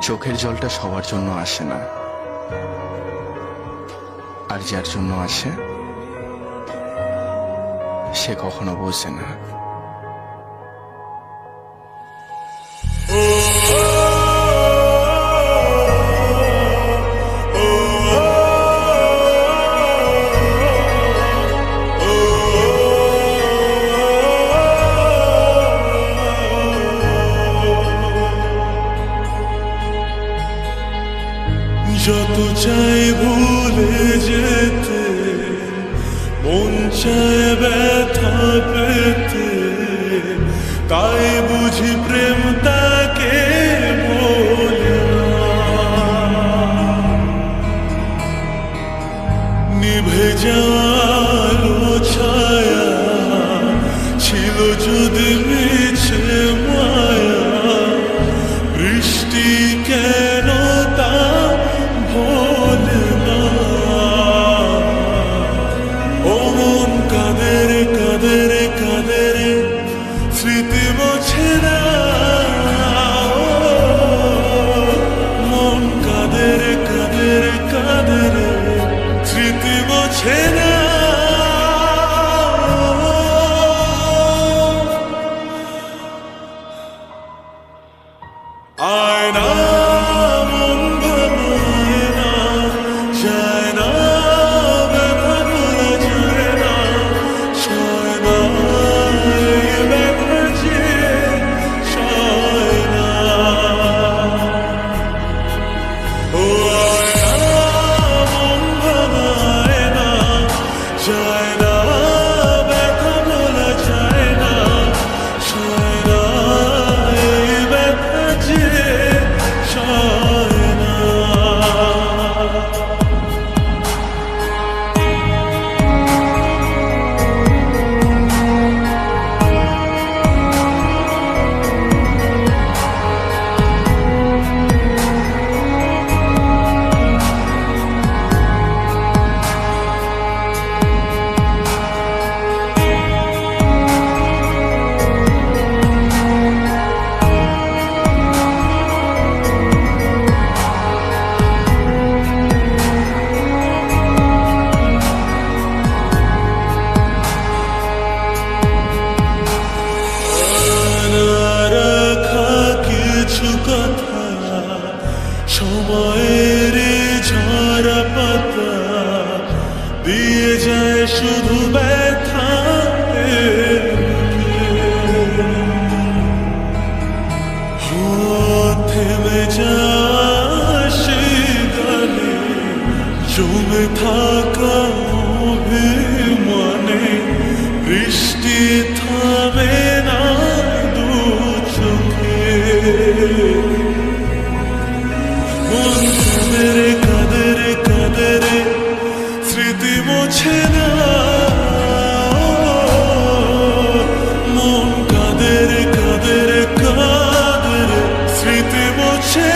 চোখের জলটা সবার জন্য আসে না, আর যার জন্য আসে সে কখনো বোঝে না। যত চাই ভুলে যেতে, মন চায় ব্যথা পেতে, তাই বুঝি প্রেম তাকে বলে না। নিভে যাওয়ালো ছায়া ছিল যদি মিছে মায়া, বৃষ্টি কেন তা স্মৃতি মোছে না, মন কাঁদে রে কাঁদে রে কাঁদে রে, স্মৃতি মোছে না। আয়না মন ভাঙায় না, যায় না ব্যথা ভোলা যায় না, সয় না সময়ের ঝরা পাতা দিয়ে যায় শুধু ব্যথা, থেমে যায় সেই গানে জমে থাকা অভিমানে, বৃষ্টি থামে না দু চোখে, কাঁদে রে কাঁদে রে, স্মৃতি মোছে না, মন কাঁদে রে কাঁদে রে কাঁদে রে, স্মৃতি মোছে